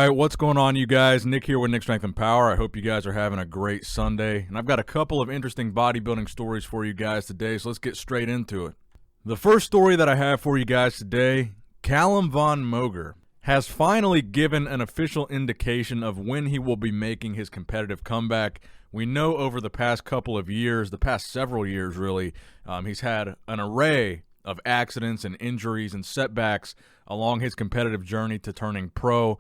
right, what's going on, you guys? Nick here with Nick Strength and Power. I hope you guys are having a great Sunday. And I've got a couple of interesting bodybuilding stories for you guys today, so let's get straight into it. The first story that I have for you guys today, Calum von Moger has finally given an official indication of when he will be making his competitive comeback. We know over the past couple of years, the past several years really, he's had an array of accidents and injuries and setbacks along his competitive journey to turning pro.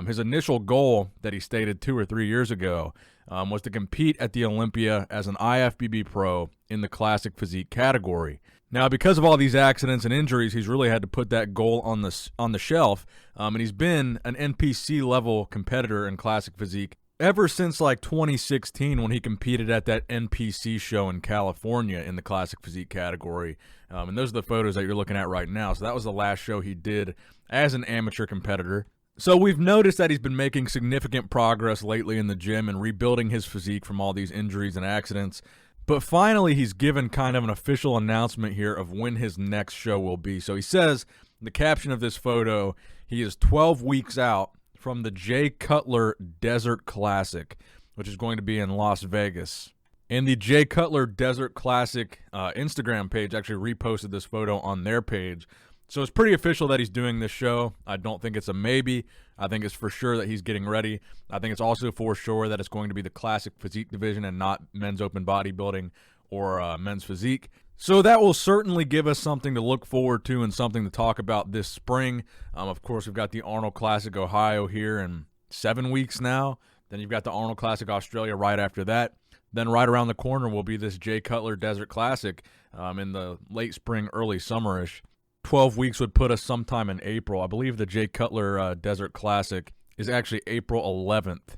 His initial goal that he stated 2 or 3 years ago was to compete at the Olympia as an IFBB pro in the classic physique category. Now, because of all these accidents and injuries, he's really had to put that goal on the shelf, and he's been an NPC level competitor in classic physique ever since like 2016 when he competed at that NPC show in California in the classic physique category. And those are the photos that you're looking at right now. So that was the last show he did as an amateur competitor. So we've noticed that he's been making significant progress lately in the gym and rebuilding his physique from all these injuries and accidents. But finally, he's given kind of an official announcement here of when his next show will be. So he says, in the caption of this photo, he is 12 weeks out from the Jay Cutler Desert Classic, which is going to be in Las Vegas. And the Jay Cutler Desert Classic Instagram page actually reposted this photo on their page. So it's pretty official that he's doing this show. I don't think it's a maybe. I think it's for sure that he's getting ready. I think it's also for sure that it's going to be the classic physique division and not men's open bodybuilding or men's physique. So that will certainly give us something to look forward to and something to talk about this spring. Of course, we've got the Arnold Classic Ohio here in 7 weeks now. Then you've got the Arnold Classic Australia right after that. Then right around the corner will be this Jay Cutler Desert Classic in the late spring, early summerish. 12 weeks would put us sometime in April. I believe the Jay Cutler Desert Classic is actually April 11th.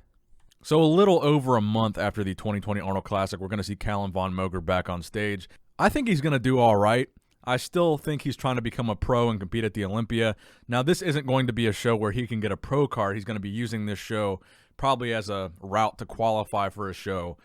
So a little over a month after the 2020 Arnold Classic, we're going to see Calum von Moger back on stage. I think he's going to do all right. I still think he's trying to become a pro and compete at the Olympia. Now, this isn't going to be a show where he can get a pro card. He's going to be using this show probably as a route to qualify for a show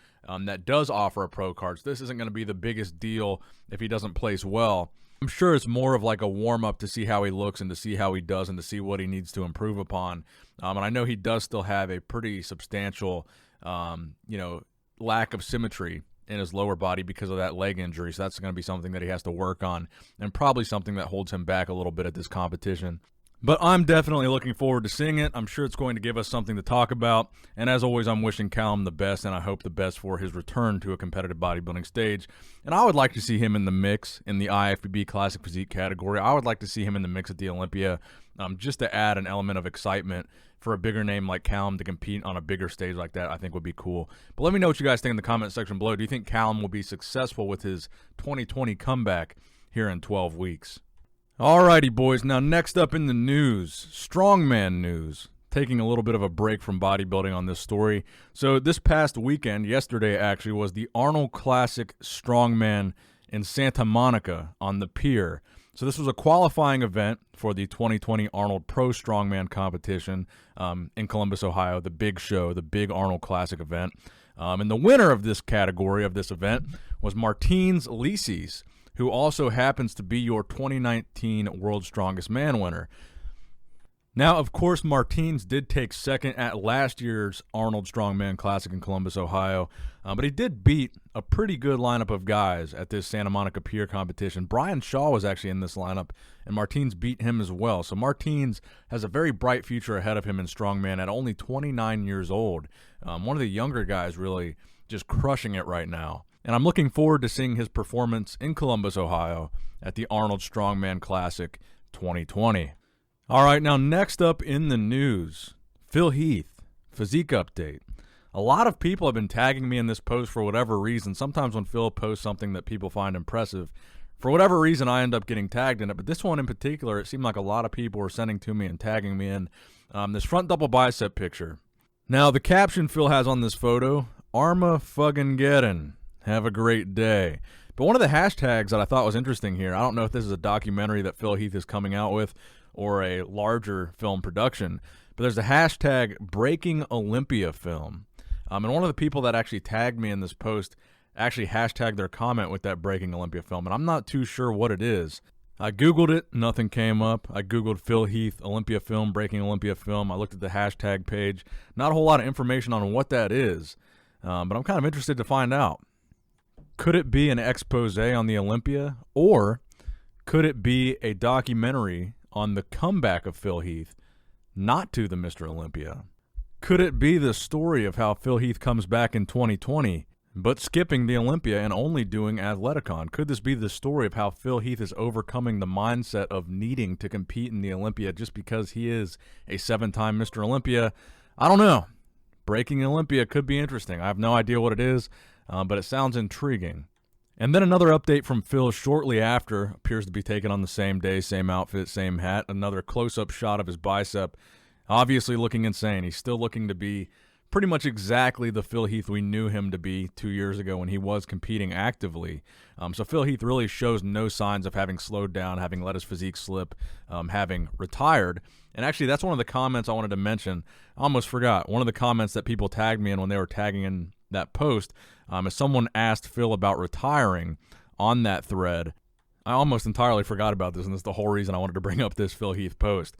that does offer a pro card. So this isn't going to be the biggest deal if he doesn't place well. I'm sure it's more of like a warm-up to see how he looks and to see how he does and to see what he needs to improve upon. And I know he does still have a pretty substantial, lack of symmetry in his lower body because of that leg injury. So that's going to be something that he has to work on and probably something that holds him back a little bit at this competition. But I'm definitely looking forward to seeing it. I'm sure it's going to give us something to talk about. And as always, I'm wishing Calum the best, and I hope the best for his return to a competitive bodybuilding stage. And I would like to see him in the mix in the IFBB Classic Physique category. I would like to see him in the mix at the Olympia just to add an element of excitement for a bigger name like Calum to compete on a bigger stage like that. I think would be cool. But let me know what you guys think in the comment section below. Do you think Calum will be successful with his 2020 comeback here in 12 weeks? Alrighty, boys. Now, next up in the news, Strongman news. Taking a little bit of a break from bodybuilding on this story. So this past weekend, yesterday actually, was the Arnold Classic Strongman in Santa Monica on the pier. So this was a qualifying event for the 2020 Arnold Pro Strongman competition in Columbus, Ohio, the big show, the big Arnold Classic event. And the winner of this category of this event was Martins Licis, who also happens to be your 2019 World's Strongest Man winner. Now, of course, Martins did take second at last year's Arnold Strongman Classic in Columbus, Ohio, but he did beat a pretty good lineup of guys at this Santa Monica Pier competition. Brian Shaw was actually in this lineup, and Martins beat him as well. So Martins has a very bright future ahead of him in Strongman at only 29 years old. One of the younger guys really just crushing it right now. And I'm looking forward to seeing his performance in Columbus, Ohio at the Arnold Strongman Classic 2020. All right, now next up in the news, Phil Heath, physique update. A lot of people have been tagging me in this post for whatever reason. Sometimes when Phil posts something that people find impressive, for whatever reason, I end up getting tagged in it. But this one in particular, it seemed like a lot of people were sending to me and tagging me in this front double bicep picture. Now, the caption Phil has on this photo, Armafuggin'. Have a great day. But one of the hashtags that I thought was interesting here, I don't know if this is a documentary that Phil Heath is coming out with or a larger film production, but there's a hashtag Breaking Olympia Film. And one of the people that actually tagged me in this post actually hashtagged their comment with that Breaking Olympia Film, and I'm not too sure what it is. I Googled it, nothing came up. I Googled Phil Heath, Olympia film, breaking Olympia film. I looked at the hashtag page. Not a whole lot of information on what that is, but I'm kind of interested to find out. Could it be an expose on the Olympia, or could it be a documentary on the comeback of Phil Heath, not to the Mr. Olympia? Could it be the story of how Phil Heath comes back in 2020, but skipping the Olympia and only doing Athleticon? Could this be the story of how Phil Heath is overcoming the mindset of needing to compete in the Olympia just because he is a 7-time Mr. Olympia? I don't know. Breaking Olympia could be interesting. I have no idea what it is, but it sounds intriguing. And then another update from Phil shortly after, appears to be taken on the same day, same outfit, same hat. Another close-up shot of his bicep, obviously looking insane. He's still looking to be pretty much exactly the Phil Heath we knew him to be 2 years ago when he was competing actively. So Phil Heath really shows no signs of having slowed down, having let his physique slip, having retired. And actually, that's one of the comments I wanted to mention. I almost forgot. One of the comments that people tagged me in when they were tagging in that post, as someone asked Phil about retiring on that thread. I almost entirely forgot about this, and this is the whole reason I wanted to bring up this Phil Heath post.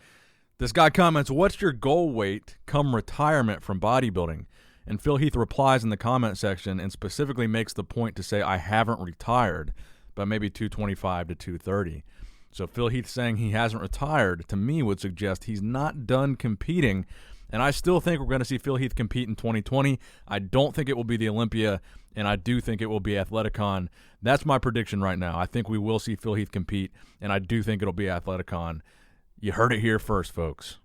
This guy comments, "What's your goal weight come retirement from bodybuilding?" And Phil Heath replies in the comment section and specifically makes the point to say, "I haven't retired, but maybe 225 to 230. So Phil Heath saying he hasn't retired, to me, would suggest he's not done competing. And I still think we're going to see Phil Heath compete in 2020. I don't think it will be the Olympia, and I do think it will be Athleticon. That's my prediction right now. I think we will see Phil Heath compete, and I do think it'll be Athleticon. You heard it here first, folks.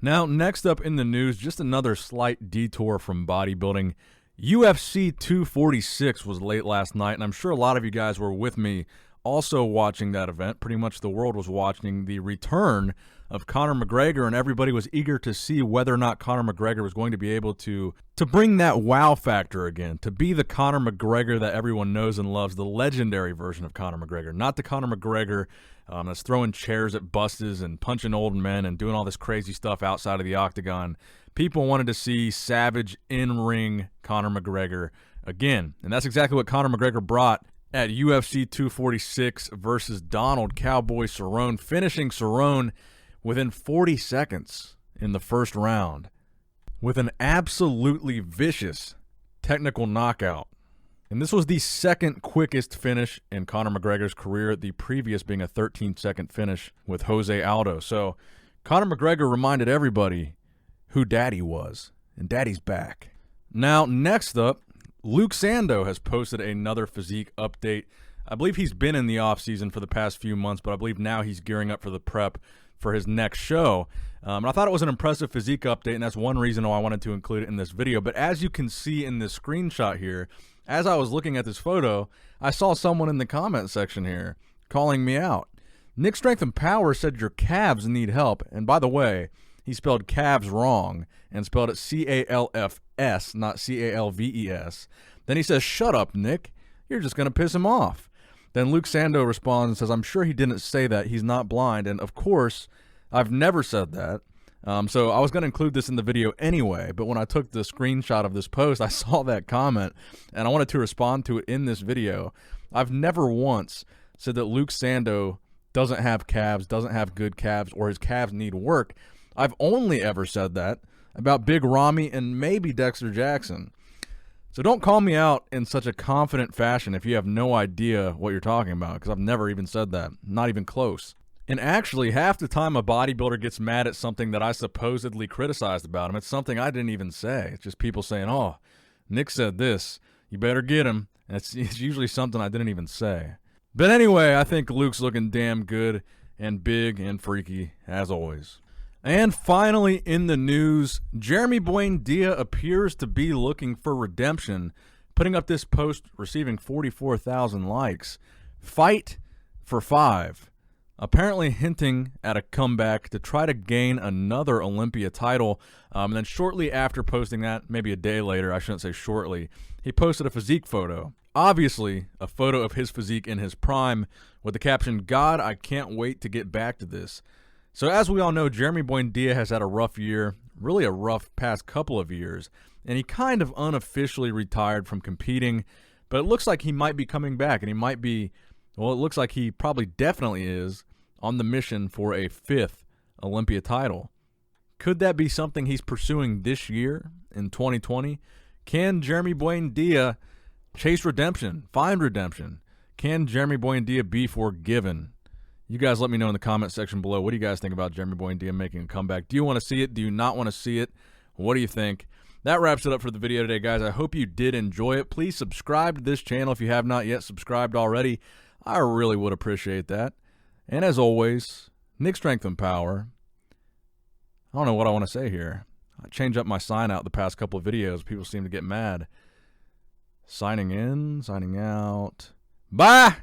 Now, next up in the news, just another slight detour from bodybuilding. UFC 246 was late last night, and I'm sure a lot of you guys were with me also watching that event. Pretty much the world was watching the return of Conor McGregor, and everybody was eager to see whether or not Conor McGregor was going to be able to bring that wow factor again, to be the Conor McGregor that everyone knows and loves, the legendary version of Conor McGregor, not the Conor McGregor that's throwing chairs at buses and punching old men and doing all this crazy stuff outside of the octagon. People wanted to see savage in-ring Conor McGregor again, and that's exactly what Conor McGregor brought at UFC 246 versus Donald Cowboy Cerrone, finishing Cerrone within 40 seconds in the first round with an absolutely vicious technical knockout. And this was the second quickest finish in Conor McGregor's career, the previous being a 13-second finish with Jose Aldo. So Conor McGregor reminded everybody who Daddy was, and Daddy's back. Now, next up, Luke Sandoe has posted another physique update. I believe he's been in the offseason for the past few months, but I believe now he's gearing up for the prep for his next show. And I thought it was an impressive physique update, and that's one reason why I wanted to include it in this video. But as you can see in this screenshot here, as I was looking at this photo, I saw someone in the comment section here calling me out. Nick Strength and Power said your calves need help. And by the way, he spelled calves wrong and spelled it C-A-L-F-S, not C-A-L-V-E-S. Then he says, "Shut up, Nick. You're just going to piss him off." Then Luke Sandoe responds and says, "I'm sure he didn't say that. He's not blind." And of course, I've never said that. So I was going to include this in the video anyway, but when I took the screenshot of this post, I saw that comment, and I wanted to respond to it in this video. I've never once said that Luke Sandoe doesn't have calves, doesn't have good calves, or his calves need work. I've only ever said that about Big Ramy and maybe Dexter Jackson. So don't call me out in such a confident fashion if you have no idea what you're talking about, because I've never even said that, not even close. And actually, half the time a bodybuilder gets mad at something that I supposedly criticized about him, it's something I didn't even say. It's just people saying, "Oh, Nick said this, you better get him." And it's usually something I didn't even say. But anyway, I think Luke's looking damn good and big and freaky, as always. And finally in the news, Jeremy Buendia appears to be looking for redemption, putting up this post receiving 44,000 likes. Fight for 5. Apparently hinting at a comeback to try to gain another Olympia title. And then shortly after posting that, maybe a day later, I shouldn't say shortly, he posted a physique photo. Obviously, a photo of his physique in his prime with the caption, "God, I can't wait to get back to this." So as we all know, Jeremy Buendia has had a rough year, really a rough past couple of years, and he kind of unofficially retired from competing, but it looks like he might be coming back, and he might be Well, it looks like he probably definitely is on the mission for a 5th Olympia title. Could that be something he's pursuing this year in 2020? Can Jeremy Buendia chase redemption, find redemption? Can Jeremy Buendia be forgiven? You guys let me know in the comment section below. What do you guys think about Jeremy Buendia making a comeback? Do you want to see it? Do you not want to see it? What do you think? That wraps it up for the video today, guys. I hope you did enjoy it. Please subscribe to this channel if you have not yet subscribed already. I really would appreciate that. And as always, Nick Strength and Power. I don't know what I want to say here. I changed up my sign out the past couple of videos. People seem to get mad. Signing in, signing out. Bye!